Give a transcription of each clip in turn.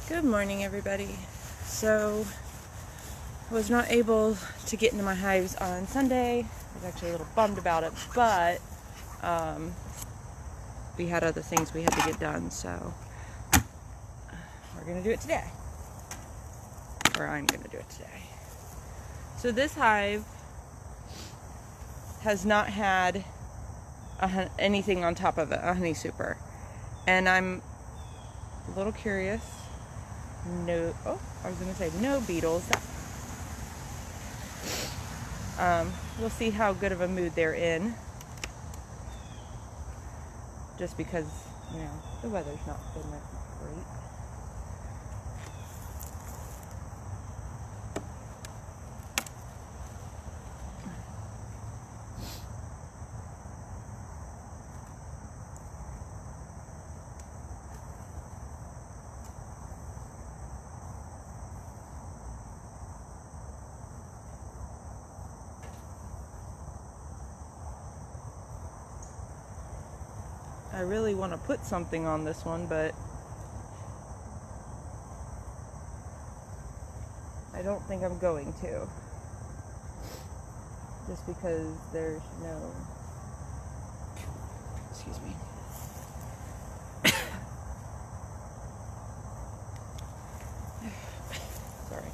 Good morning, everybody. So, I was not able to get into my hives on Sunday. I was actually a little bummed about it, but we had other things we had to get done, so we're going to do it today. Or I'm going to do it today. So this hive has not had anything on top of it, a honey super. And I'm a little curious. No beetles. We'll see how good of a mood they're in. Just because, the weather's not been that great. I really want to put something on this one, but I don't think I'm going to. Just because there's no... Excuse me. Sorry.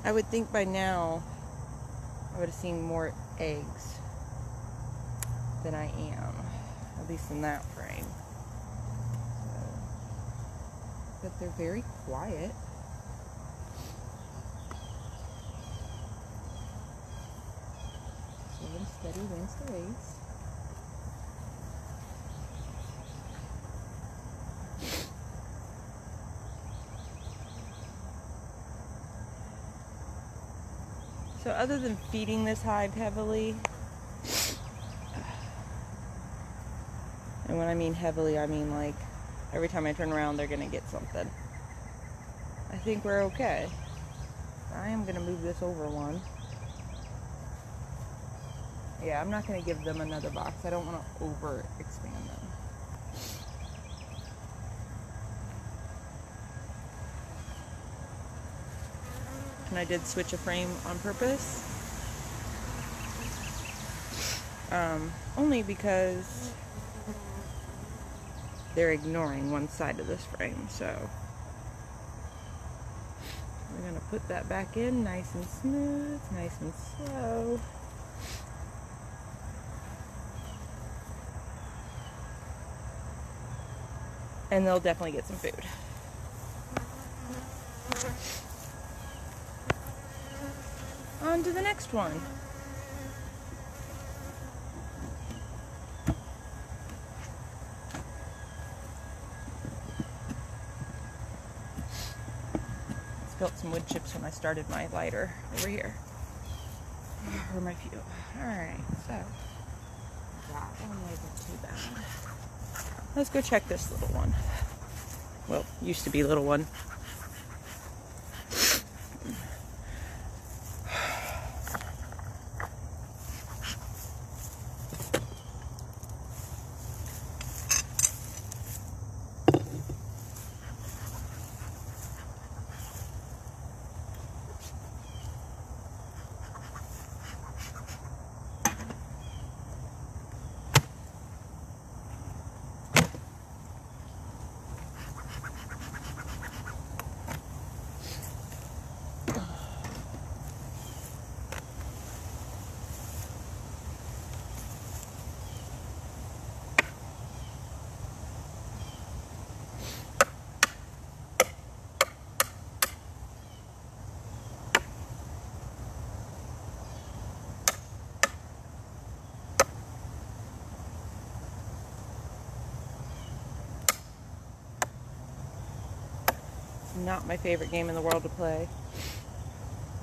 I would think by now I would have seen more eggs than I am, at least in that frame. But they're very quiet. Slow and steady wins the race. So other than feeding this hive heavily, and when I mean heavily, I mean like every time I turn around they're gonna get something, I think we're okay. I am gonna move this over one. Yeah, I'm not gonna give them another box. I don't want to over expand them. And I did switch a frame on purpose. Only because they're ignoring one side of this frame, so we're gonna put that back in nice and smooth, nice and slow. And they'll definitely get some food. On to the next one. Spilled some wood chips when I started my lighter over here. Or my fuel. Alright, so that one wasn't too bad. Let's go check this little one. Well, used to be little one. Not my favorite game in the world to play.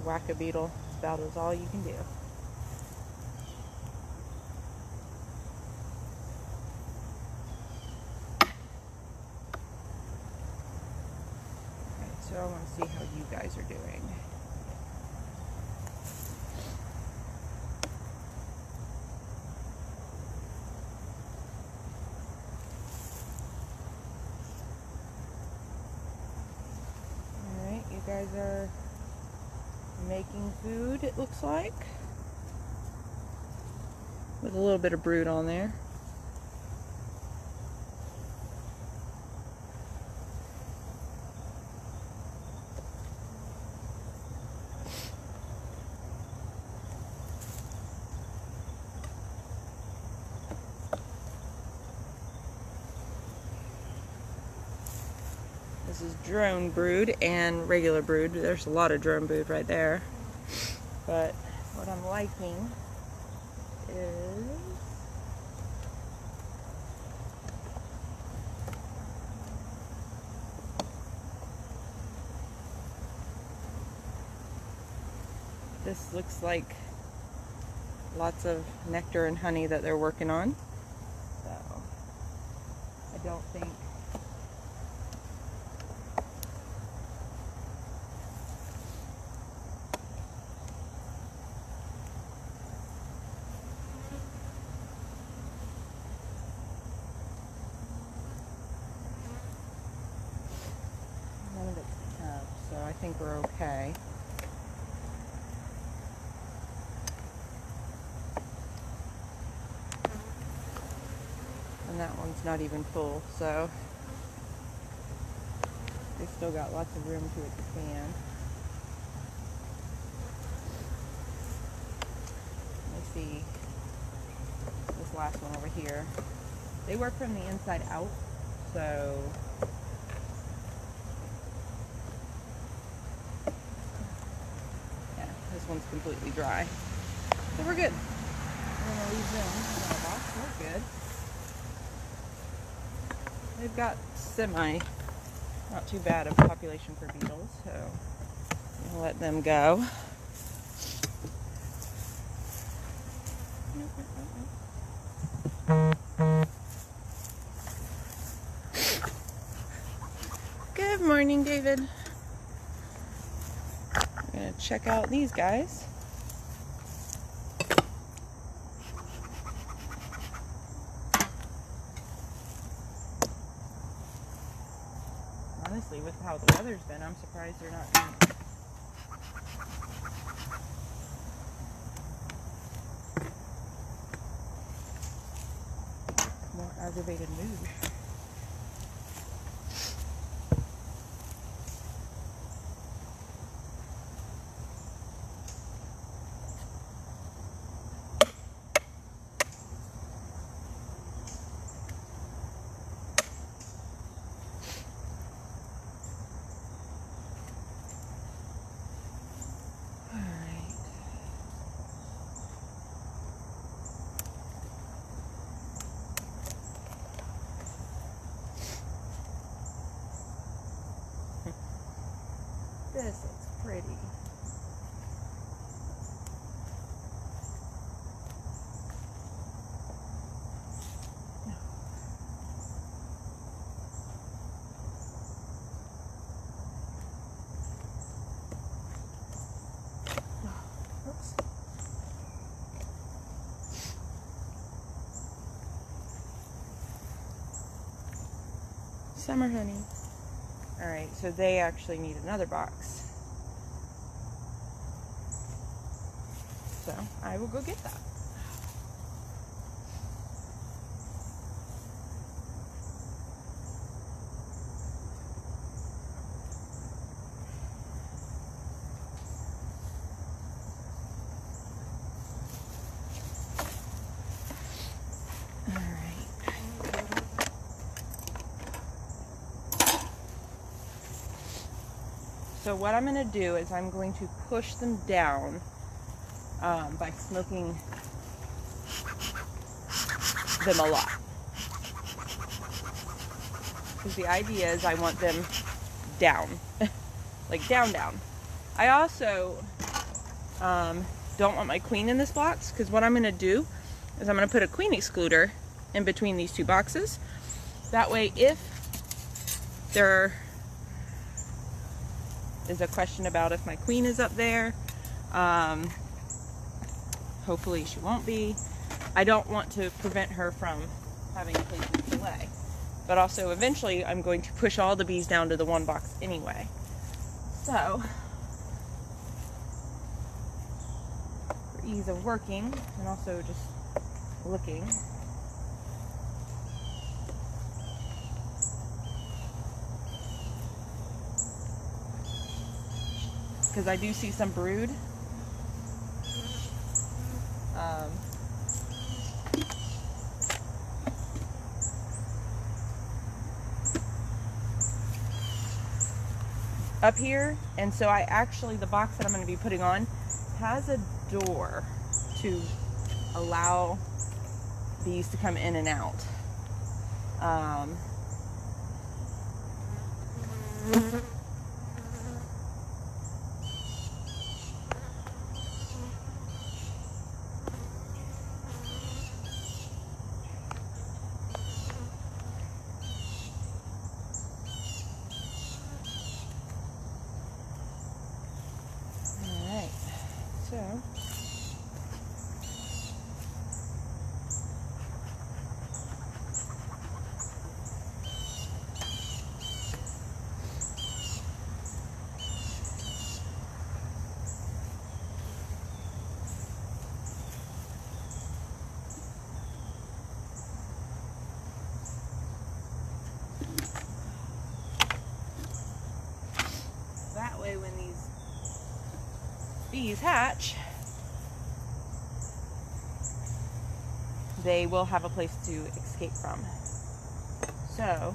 Whack a beetle. It's about as all you can do. Alright, so I want to see how you guys are doing. guys are making food, it looks like, with a little bit of brood on there. This is drone brood and regular brood. There's a lot of drone brood right there. But what I'm liking is this looks like lots of nectar and honey that they're working on. So I don't think none of it's up, so I think we're okay. And that one's not even full, so they still got lots of room to expand. Let me see this last one over here. They work from the inside out, so yeah, this one's completely dry. So we're good. We're gonna leave them in our box. We're good. They've got not too bad of population for beetles, so I'll let them go. Good morning, David. We're gonna check out these guys. Honestly, with how the weather's been, I'm surprised they're not being more aggravated mood. This looks pretty. Oops. Summer honey. Alright, so they actually need another box. So I will go get that. So what I'm going to do is I'm going to push them down by smoking them a lot. Because the idea is I want them down. Like down. I also don't want my queen in this box, because what I'm going to do is I'm going to put a queen excluder in between these two boxes. That way, if there is a question about if my queen is up there, hopefully she won't be. I don't want to prevent her from having places to lay. But also, eventually, I'm going to push all the bees down to the one box anyway. So, for ease of working and also just looking, because I do see some brood. Up here, and so I actually, the box that I'm going to be putting on has a door to allow bees to come in and out. So, that way when these bees hatch, they will have a place to escape from. So,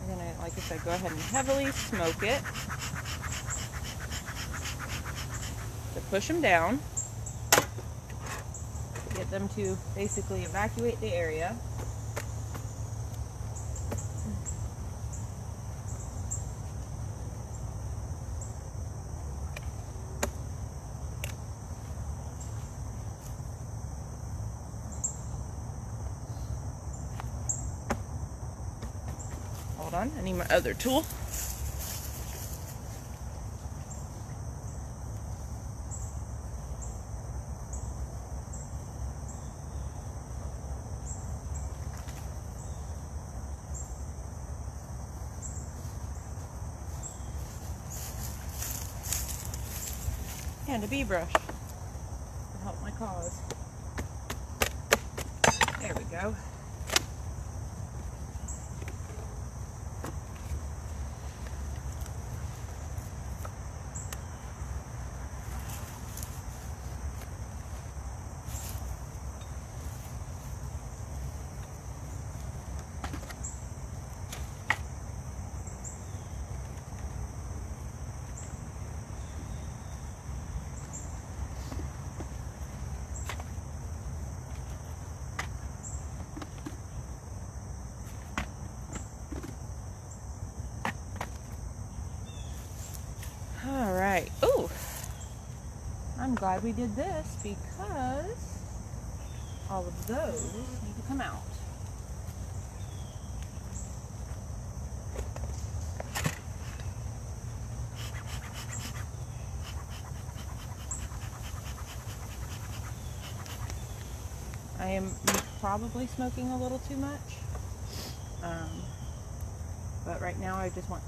we're gonna, like I said, go ahead and heavily smoke it to push them down, get them to basically evacuate the area. Hold on, I need my other tool. And a bee brush to help my cause. There we go. All right. Ooh, I'm glad we did this because all of those need to come out. I am probably smoking a little too much, but right now I just want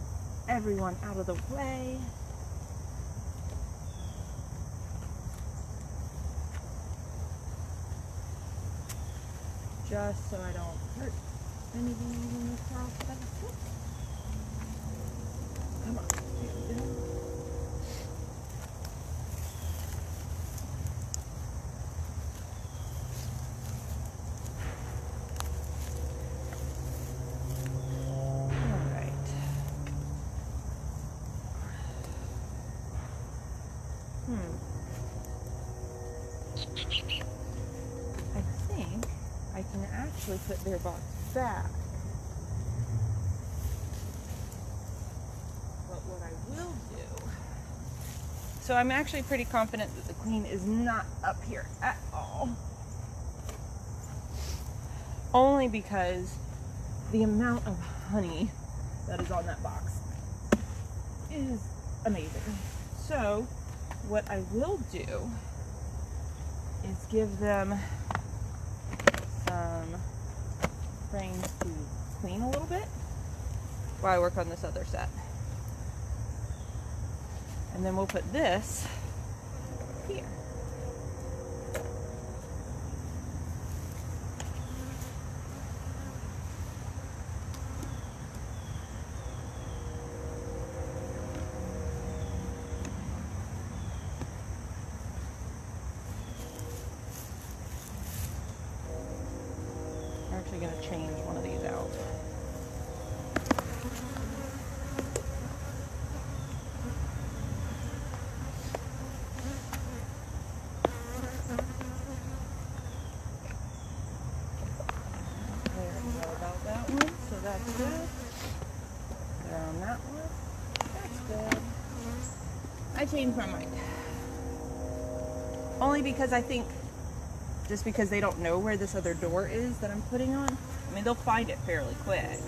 everyone out of the way. Just so I don't hurt any bees in this process. Come on. There we go. I think I can actually put their box back. But what I will do... So I'm actually pretty confident that the queen is not up here at all. Only because the amount of honey that is on that box is amazing. So what I will do is give them some frames to clean a little bit while I work on this other set. And then we'll put this here. I'm actually going to change one of these out. There we go about that one, so that's good. There on that one, that's good. I changed my mind. Only because I think, just because they don't know where this other door is that I'm putting on. I mean, they'll find it fairly quick.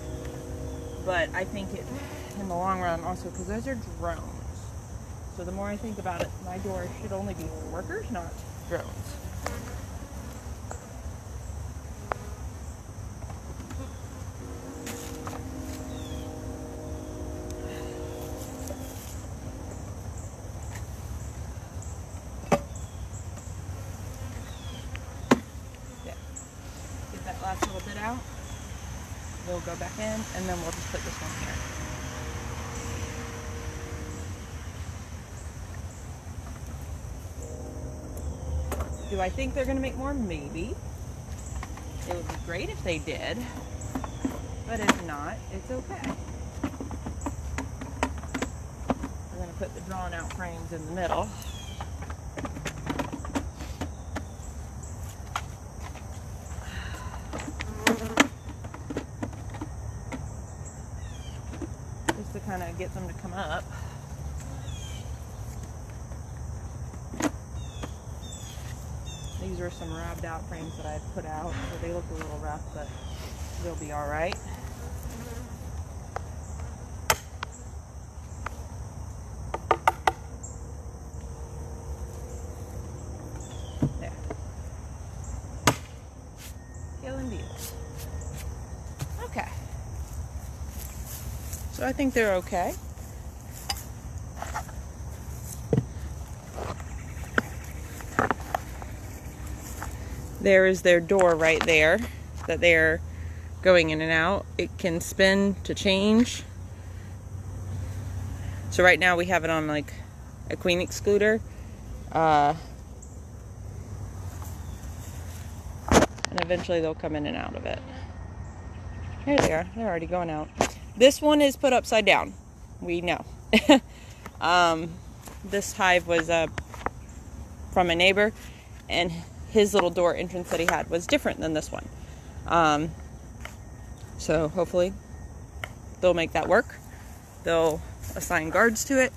But I think it, in the long run, also because those are drones. So the more I think about it, my door should only be for workers, not drones. Last little bit out, we'll go back in, and then we'll just put this one here. Do I think they're going to make more? Maybe. It would be great if they did, but if not, it's okay. We're going to put the drawn out frames in the middle. To kind of get them to come up. These are some wrapped out frames that I had put out, so they look a little rough, but they'll be all right. There. Killing deals. Okay. So I think they're okay. There is their door right there that they're going in and out. It can spin to change. So right now we have it on like a queen excluder. And eventually they'll come in and out of it. There they are. They're already going out. This one is put upside down. We know. This hive was from a neighbor, and his little door entrance that he had was different than this one. So hopefully they'll make that work. They'll assign guards to it,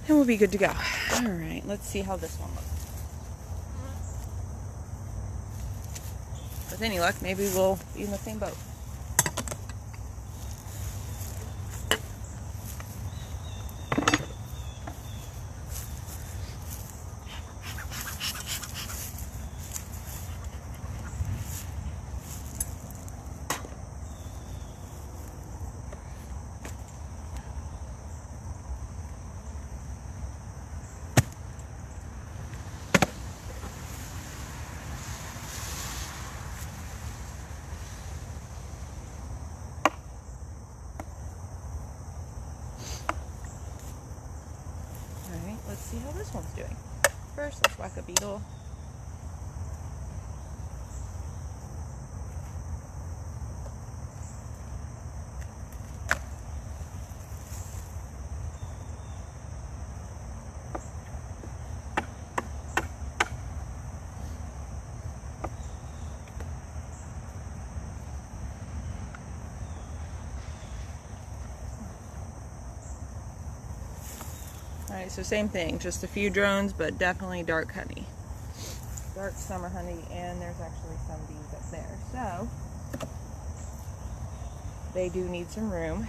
and we'll be good to go. All right, let's see how this one looks. With any luck, maybe we'll be in the same boat. Let's see how this one's doing. First, let's whack a beetle. Alright, so same thing, just a few drones, but definitely dark honey. Dark summer honey, and there's actually some bees up there. So, they do need some room.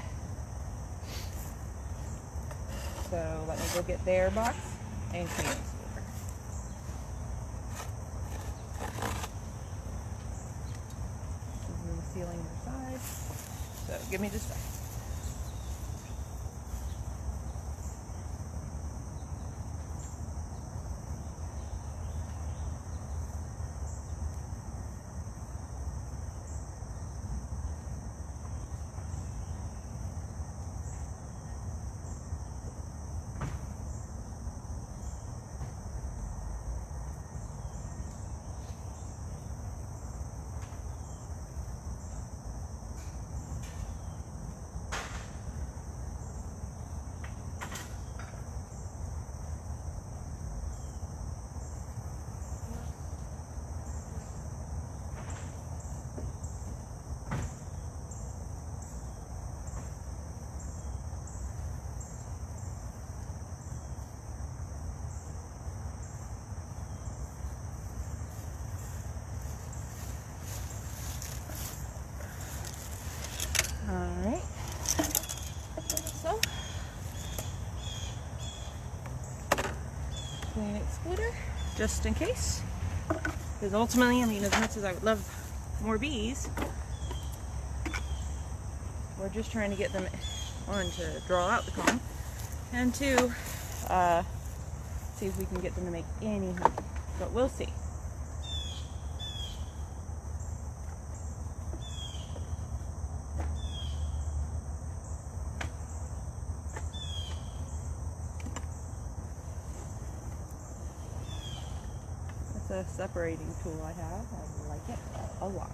So, let me go get their box and clean it. Sealing the sides. So, give me just a second. just in case. Because ultimately, I mean, as much as I would love more bees, we're just trying to get them, one, to draw out the comb, and two, see if we can get them to make any honey. But we'll see. It's a separating tool I have. I like it a lot.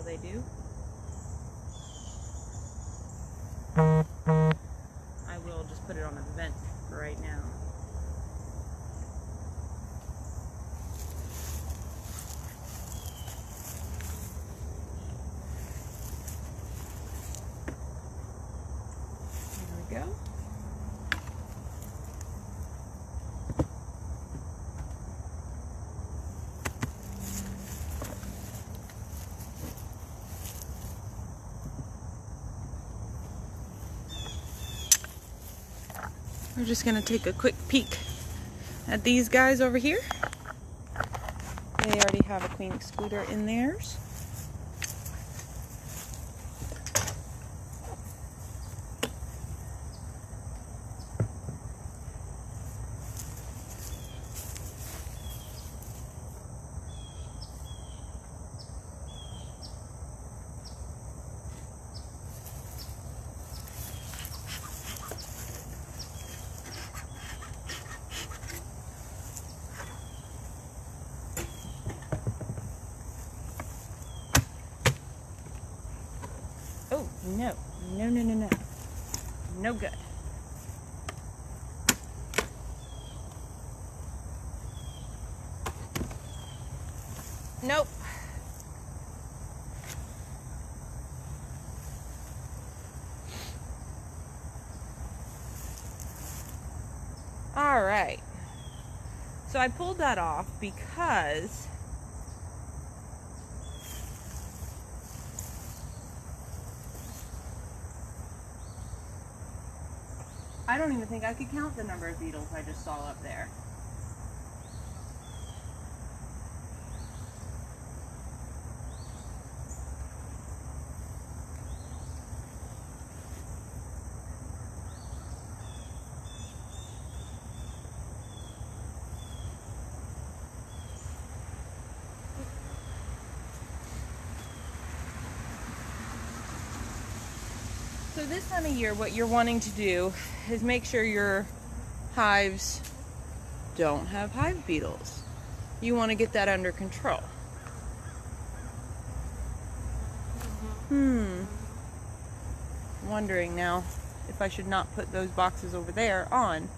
They do. I will just put it on a vent for right now. There we go. We're just going to take a quick peek at these guys over here. They already have a queen excluder in theirs. Oh, no. No, no, no, no. No good. Nope. All right. So I pulled that off because I don't even think I could count the number of beetles I just saw up there. So this time of year, what you're wanting to do is make sure your hives don't have hive beetles. You want to get that under control. Wondering now if I should not put those boxes over there on.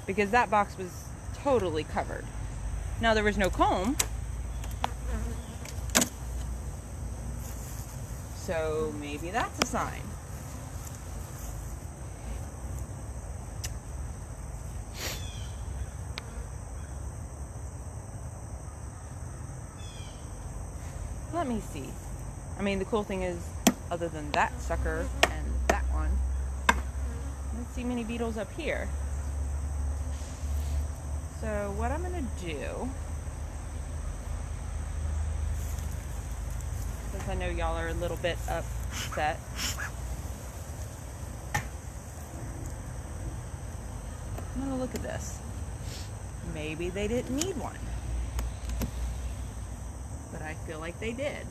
Because that box was totally covered. Now there was no comb. So maybe that's a sign. Let me see. I mean, the cool thing is, other than that sucker and that one, let's see many beetles up here. So what I'm gonna do, since I know y'all are a little bit upset, I'm gonna look at this. Maybe they didn't need one, but I feel like they did.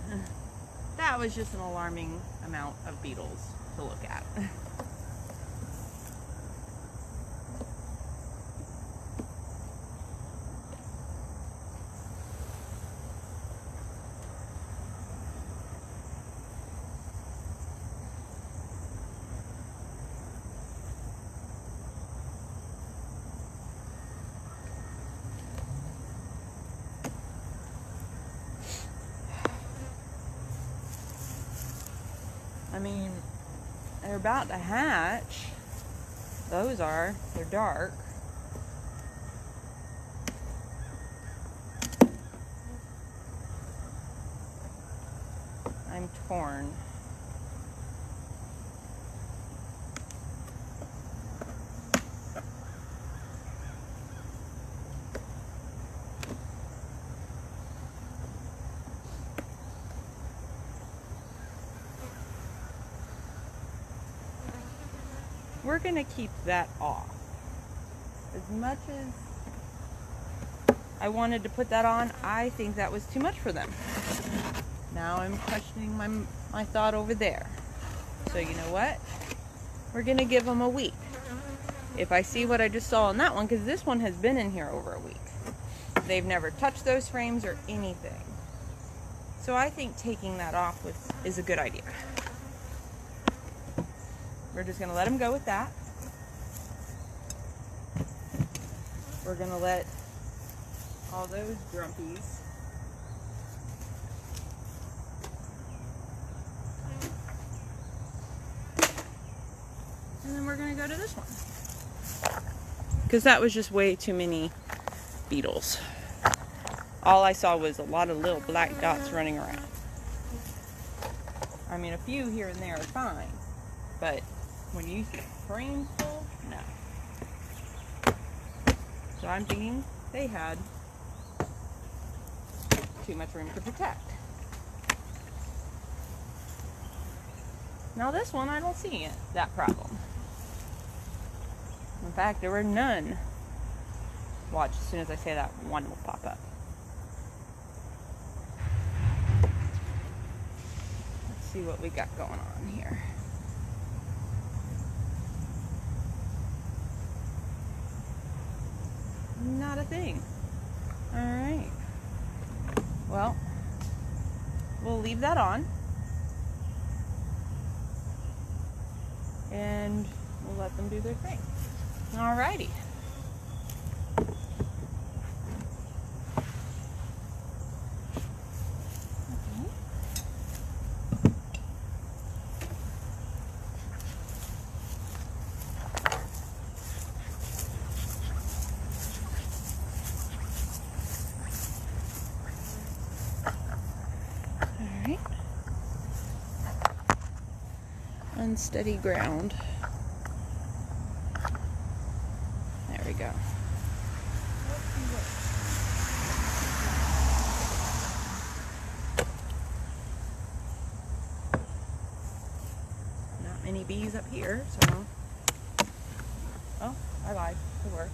That was just an alarming amount of beetles to look at. I mean, they're about to hatch. Those are. They're dark. I'm torn. We're going to keep that off. As much as I wanted to put that on, I think that was too much for them. Now I'm questioning my thought over there. So you know what? We're going to give them a week. If I see what I just saw on that one, because this one has been in here over a week. They've never touched those frames or anything. So I think taking that off is a good idea. We're just going to let them go with that. We're going to let all those grumpies and then we're going to go to this one. Because that was just way too many beetles. All I saw was a lot of little black dots running around. I mean, a few here and there are fine. But when you see frames full, no. So I'm thinking they had too much room to protect. Now this one, I don't see that problem. In fact, there were none. Watch, as soon as I say that, one will pop up. Let's see what we got going on here. Not a thing. Alright. Well, we'll leave that on. And we'll let them do their thing. Alrighty. Unsteady ground. There we go. Not many bees up here, so. Oh, I lied. There were.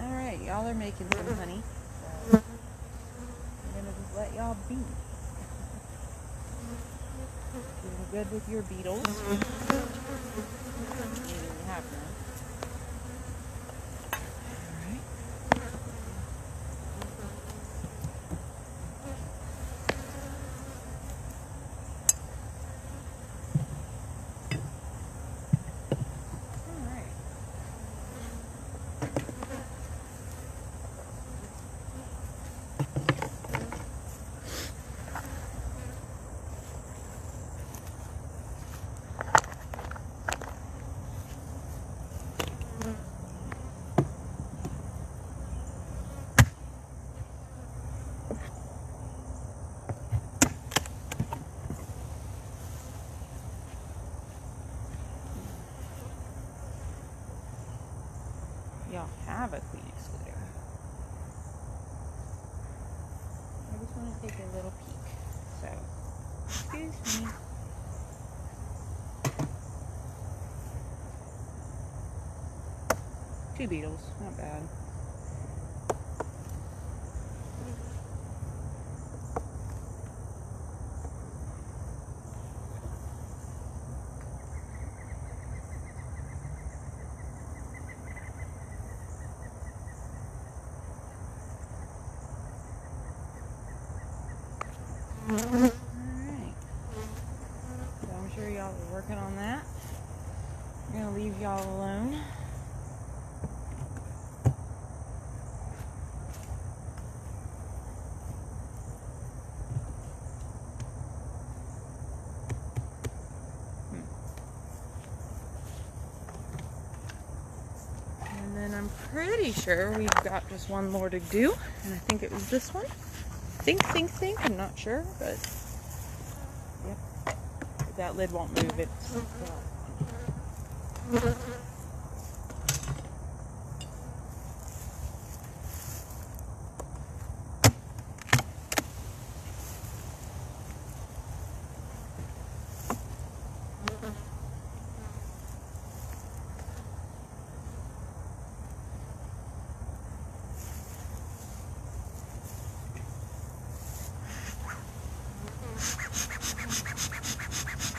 Alright, y'all are making some honey. So I'm gonna just let y'all be. Doing good with your beetles. You didn't have none. Alright. Y'all have a queen excluder. take a little peek. So, excuse me. Two beetles, not bad. Alright, so I'm sure y'all are working on that. I'm going to leave y'all alone. And then I'm pretty sure we've got just one more to do, and I think it was this one. Think, I'm not sure, but yep. If that lid won't move, it's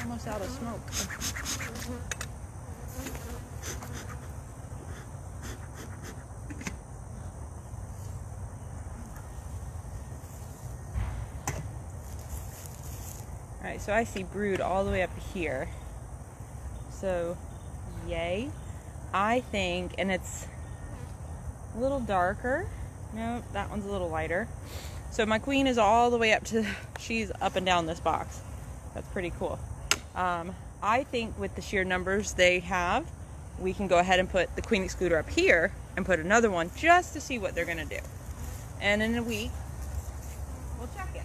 almost out of smoke. Alright, so I see brood all the way up here. So, yay. I think, and it's a little darker. No, that one's a little lighter. So my queen is all the way up to, she's up and down this box. That's pretty cool. I think with the sheer numbers they have, we can go ahead and put the queen excluder up here and put another one just to see what they're gonna do. And in a week, we'll check it.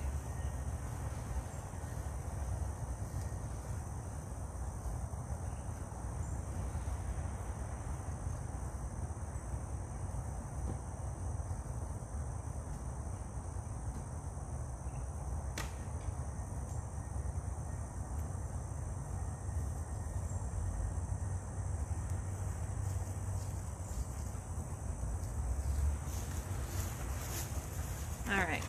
All right.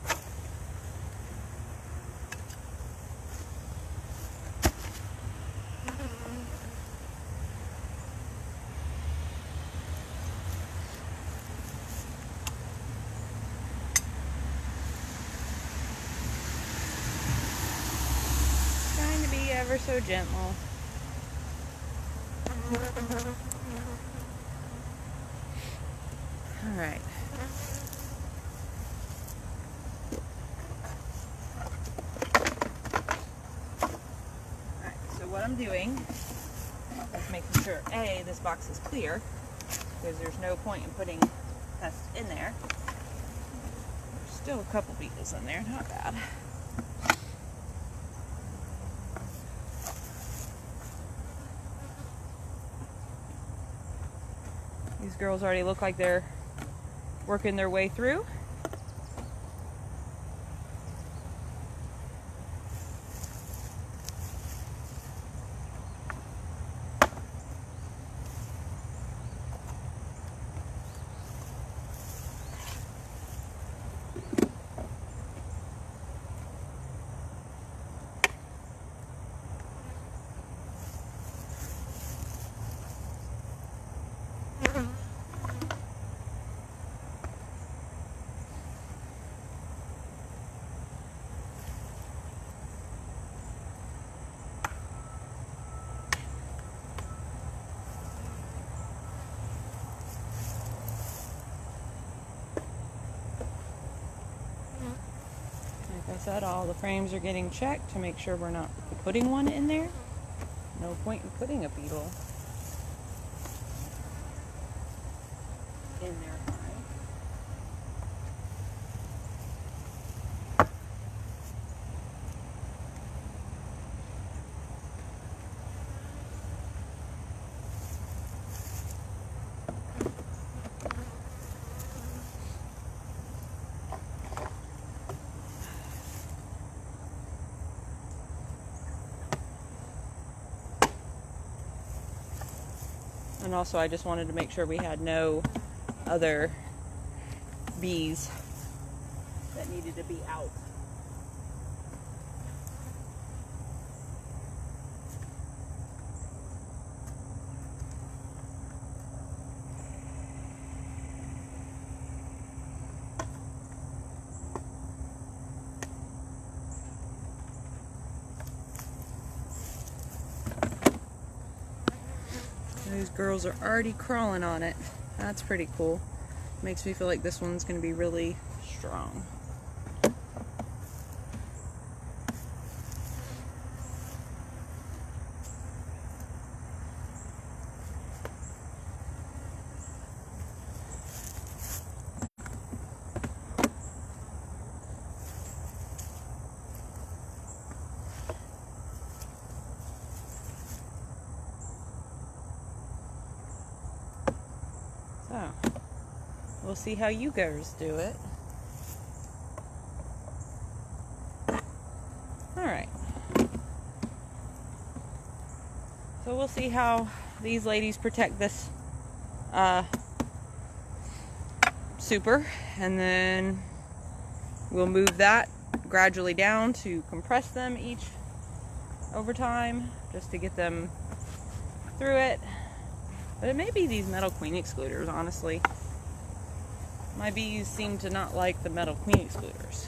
Trying to be ever so gentle. All right. What I'm doing is making sure, A, this box is clear, because there's no point in putting pests in there. There's still a couple beetles in there, not bad. These girls already look like they're working their way through. Like I said, all the frames are getting checked to make sure we're not putting one in there. No point in putting a beetle in there. And also I just wanted to make sure we had no other bees that needed to be out. Those girls are already crawling on it. That's pretty cool. Makes me feel like this one's going to be really strong. So, we'll see how you girls do it. Alright. So we'll see how these ladies protect this super, and then we'll move that gradually down to compress them each over time, just to get them through it. But it may be these metal queen excluders, honestly. My bees seem to not like the metal queen excluders.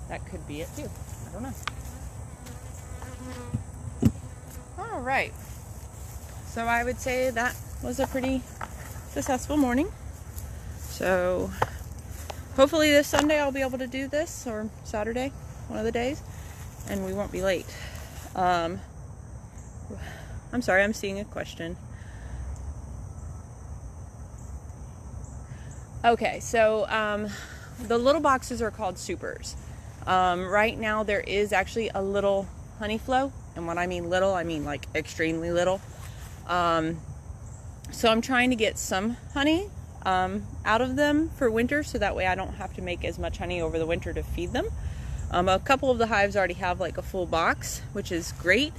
That could be it too. I don't know. Alright. So I would say that was a pretty successful morning. So hopefully this Sunday I'll be able to do this, or Saturday, one of the days, and we won't be late. I'm sorry, I'm seeing a question. Okay, so the little boxes are called supers. Right now there is actually a little honey flow, and when I mean little, I mean like extremely little. So I'm trying to get some honey out of them for winter, so that way I don't have to make as much honey over the winter to feed them. A couple of the hives already have like a full box, which is great.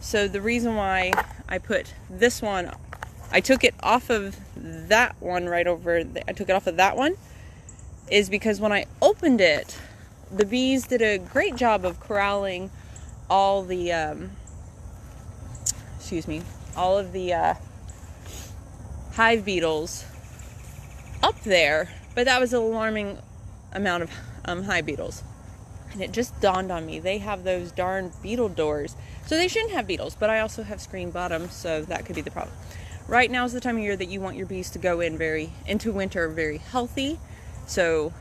So the reason why I put this one, I took it off of that one right over, I took it off of that one, is because when I opened it, the bees did a great job of corralling all the, all of the hive beetles up there, but that was an alarming amount of hive beetles. And it just dawned on me, they have those darn beetle doors. So they shouldn't have beetles, but I also have screen bottoms, so that could be the problem. Right now is the time of year that you want your bees to go into winter very healthy. So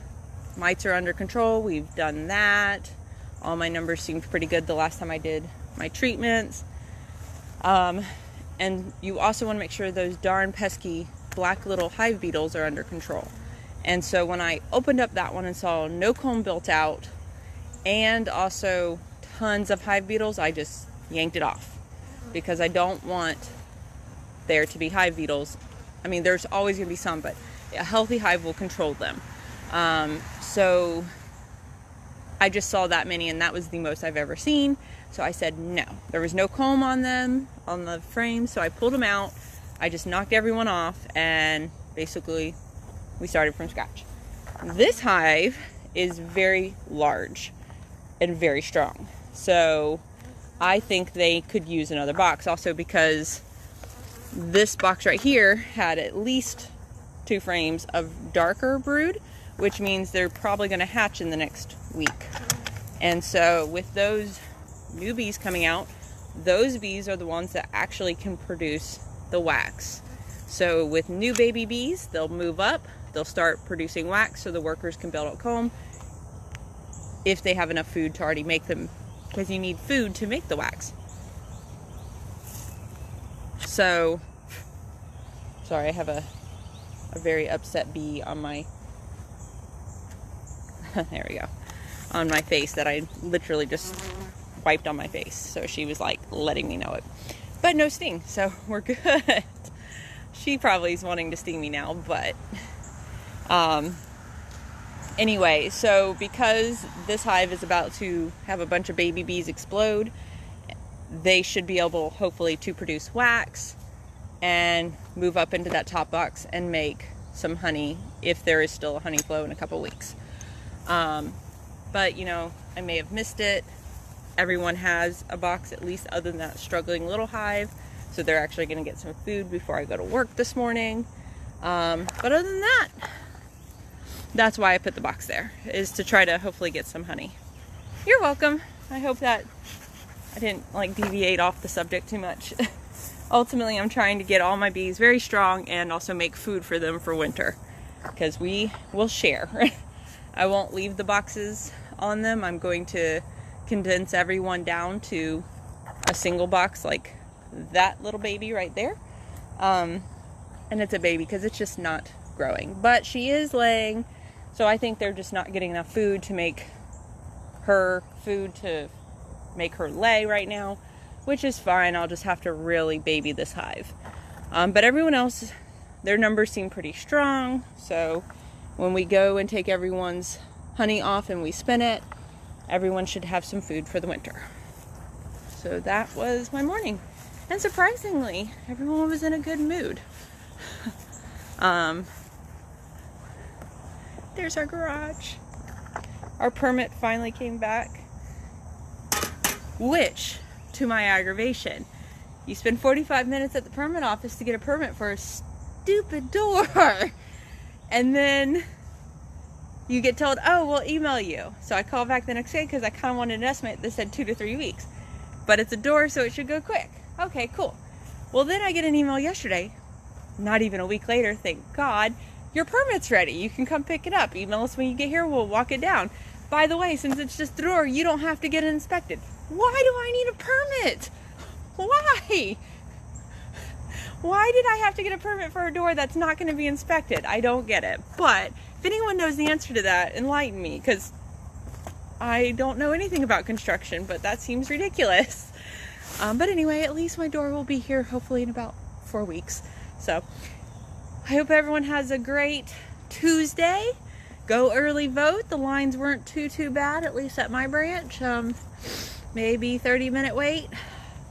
mites are under control. We've done that. All my numbers seemed pretty good the last time I did my treatments. And you also want to make sure those darn pesky black little hive beetles are under control. And so when I opened up that one and saw no comb built out, and also tons of hive beetles, I just yanked it off, because I don't want there to be hive beetles. I mean, there's always going to be some, but a healthy hive will control them. So I just saw that many, and that was the most I've ever seen. So I said no. There was no comb on them, on the frame, so I pulled them out. I just knocked everyone off, and basically we started from scratch. This hive is very large and very strong, so I think they could use another box, also because this box right here had at least 2 frames of darker brood, which means they're probably going to hatch in the next week. And so with those new bees coming out, those bees are the ones that actually can produce the wax. So with new baby bees, they'll move up, they'll start producing wax, so the workers can build up comb if they have enough food to already make them, because you need food to make the wax. So, sorry, I have a very upset bee on my, there we go, on my face that I literally just wiped on my face. So she was like letting me know it. But no sting, so we're good. She probably is wanting to sting me now, but anyway, so because this hive is about to have a bunch of baby bees explode, they should be able, hopefully, to produce wax and move up into that top box and make some honey if there is still a honey flow in a couple weeks. But, you know, I may have missed it. Everyone has a box, at least, other than that struggling little hive. So they're actually going to get some food before I go to work this morning. But other than that, that's why I put the box there, is to try to hopefully get some honey. You're welcome. I hope that I didn't like deviate off the subject too much. Ultimately, I'm trying to get all my bees very strong and also make food for them for winter, because we will share. I won't leave the boxes on them. I'm going to condense everyone down to a single box, like that little baby right there. And it's a baby because it's just not growing, but she is laying, so I think they're just not getting enough food to make her lay right now, which is fine. I'll just have to really baby this hive. But everyone else, their numbers seem pretty strong, so when we go and take everyone's honey off and we spin it, everyone should have some food for the winter. So that was my morning, and surprisingly, everyone was in a good mood. There's our garage. Our permit finally came back, which, to my aggravation, you spend 45 minutes at the permit office to get a permit for a stupid door, and then you get told, oh, we'll email you. So I called back the next day because I kind of wanted an estimate that said 2 to 3 weeks, but it's a door, so it should go quick. Okay, cool. Well, then I get an email yesterday, not even a week later, thank God, your permit's ready. You can come pick it up. Email us when you get here. We'll walk it down. By the way, since it's just the door, you don't have to get it inspected. Why do I need a permit? Why? Why did I have to get a permit for a door that's not going to be inspected? I don't get it. But if anyone knows the answer to that, enlighten me, because I don't know anything about construction, but that seems ridiculous. But anyway, at least my door will be here hopefully in about 4 weeks. So I hope everyone has a great Tuesday. Go early vote. The lines weren't too bad, at least at my branch. Maybe 30-minute wait.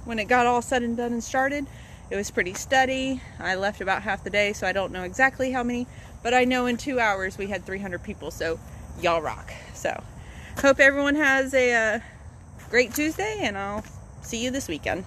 When it got all said and done and started, it was pretty steady. I left about half the day, so I don't know exactly how many, but I know in 2 hours we had 300 people, so y'all rock. So hope everyone has a great Tuesday, and I'll see you this weekend.